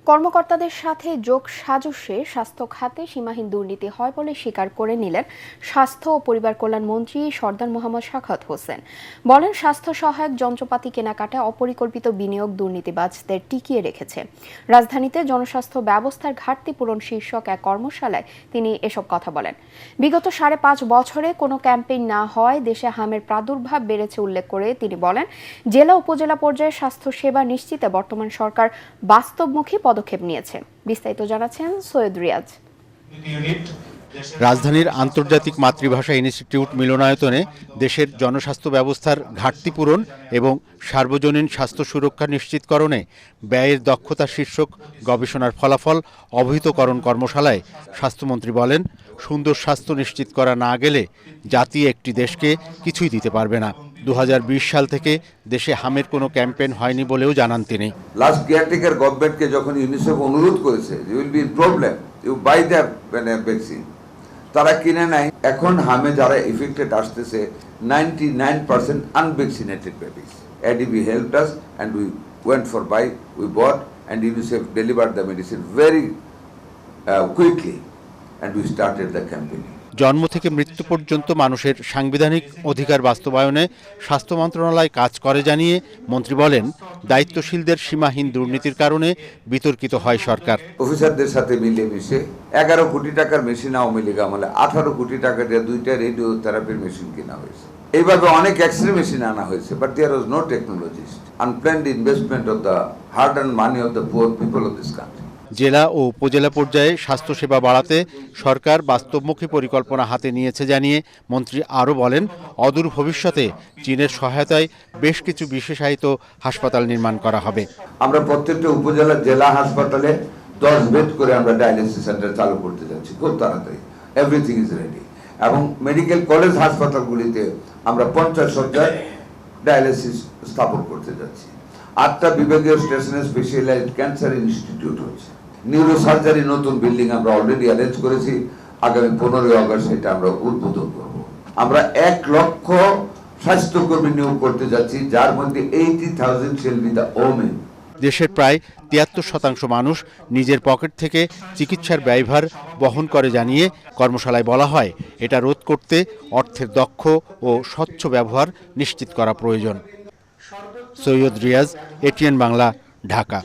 কর্মকর্তাদের সাথে যোগ সাজশে স্বাস্থ্য খাতে সীমাহীন দুর্নীতি হয় বলে স্বীকার করে নিলেন স্বাস্থ্য ও পরিবার কল্যাণ মন্ত্রী সরদার মোহাম্মদ সাখাওয়াত হোসেন। বলেন, স্বাস্থ্য সহায়ক যন্ত্রপাতি কেনাকাটায় অপরিকল্পিত বিনিয়োগ দুর্নীতিবাজদের টিকিয়ে রেখেছে। রাজধানীতে জনস্বাস্থ্য ব্যবস্থার ঘাটতি পূরণ শীর্ষক এক কর্মশালায় তিনি এসব কথা বলেন। বিগত 5.5 বছরে কোনো ক্যাম্পেইন না হওয়ায় দেশে হামের প্রাদুর্ভাব বেড়েছে উল্লেখ করে তিনি বলেন, জেলা উপজেলা পর্যায়ে স্বাস্থ্য সেবা নিশ্চিতে বর্তমান সরকার বাস্তবমুখী পদক্ষেপ নিয়েছে। বিস্তারিত জানাচ্ছেন সৈয়দ রিয়াজ। রাজধানীর আন্তর্জাতিক মাতৃভাষা ইনস্টিটিউট মিলনায়তনে দেশের জনস্বাস্থ্য ব্যবস্থার ঘাটতি পূরণ এবং সার্বজনীন স্বাস্থ্য সুরক্ষা নিশ্চিতকরণে ব্যয়ের দক্ষতা শীর্ষক গবেষণার ফলাফল অবহিতকরণ কর্মশালায় স্বাস্থ্যমন্ত্রী বলেন, সুন্দর স্বাস্থ্য নিশ্চিত করা না গেলে জাতি একটি দেশকে কিছুই দিতে পারবে না। 2020 সাল থেকে দেশে হামের কোনো ক্যাম্পেইন হয়নি বলেও জানান তিনি। লাস্ট কেয়ারটেকার গভর্নমেন্টকে যখন ইউনিসেফ অনুরোধ করেছে you will be in problem, you buy the vaccine, তারা কিনে নাই। এখন হামে যারা এফেক্টেড আসতেছে 99% unvaccinated babies. ADB helped us and we went for buy, we bought and UNICEF delivered the medicine very quickly and we started the campaign. জন্ম থেকে মৃত্যু পর্যন্ত মানুষের সাংবিধানিক অধিকার বাস্তবায়নে স্বাস্থ্য মন্ত্রণালয় কাজ করে জানিয়ে মন্ত্রী বলেন, দায়িত্বশীলদের সীমাহীন দুর্নীতির কারণে বিতর্কিত হয় সরকার। অফিসারদের সাথে মিলেমিশে 11 কোটি টাকার মেশিন আওয়ামী লীগ আমলে 18 কোটি টাকা দিয়ে 2টা রেডিও থেরাপির মেশিন কেনা হয়েছে। এইভাবে অনেক এক্সরে মেশিন আনা হয়েছে, but there was no technologist. Unplanned investment of the hard earn money of the poor people of this country. জেলা ও উপজেলা পর্যায়ে স্বাস্থ্যসেবা বাড়াতে সরকার বাস্তবমুখী পরিকল্পনা হাতে নিয়েছে জানিয়ে মন্ত্রী আরও বলেন, অদূর ভবিষ্যতে চীনের সহায়তায় বেশ কিছু বিশেষায়িত হাসপাতাল নির্মাণ করা হবে। আমরা প্রত্যেকটা উপজেলা জেলা হাসপাতালে 10 বেড করে আমরা ডায়ালিসিস সেন্টার চালু করতে যাচ্ছি খুব তাড়াতাড়ি। Everything is ready. এবং মেডিকেল কলেজ হাসপাতালগুলিতে আমরা 50 শয্যার ডায়ালিসিস স্থাপন করতে যাচ্ছি। 8টা বিভাগীয় স্টেশনে স্পেশালাইজড ক্যান্সার ইনস্টিটিউট হচ্ছে। নিউরো সার্জারি নতুন বিল্ডিং আমরা অলরেডি অ্যারেঞ্জ করেছি। আগামী 15 আগস্ট এটা আমরা উদ্বোধন করব। আমরা 1 লক্ষ স্বাস্থ্যকর্মী নিয়োগ করতে যাচ্ছি, যার মধ্যে 80,000 shall be the women। দেশের প্রায় 73% মানুষ নিজের পকেট থেকে চিকিৎসার ব্যয়ভার বহন করে জানিয়ে কর্মশালায় বলা হয়, এটা রোধ করতে অর্থের দক্ষ ও স্বচ্ছ ব্যবহার নিশ্চিত করা প্রয়োজন। সৈয়দ রিয়াজ, ATN বাংলা, ঢাকা।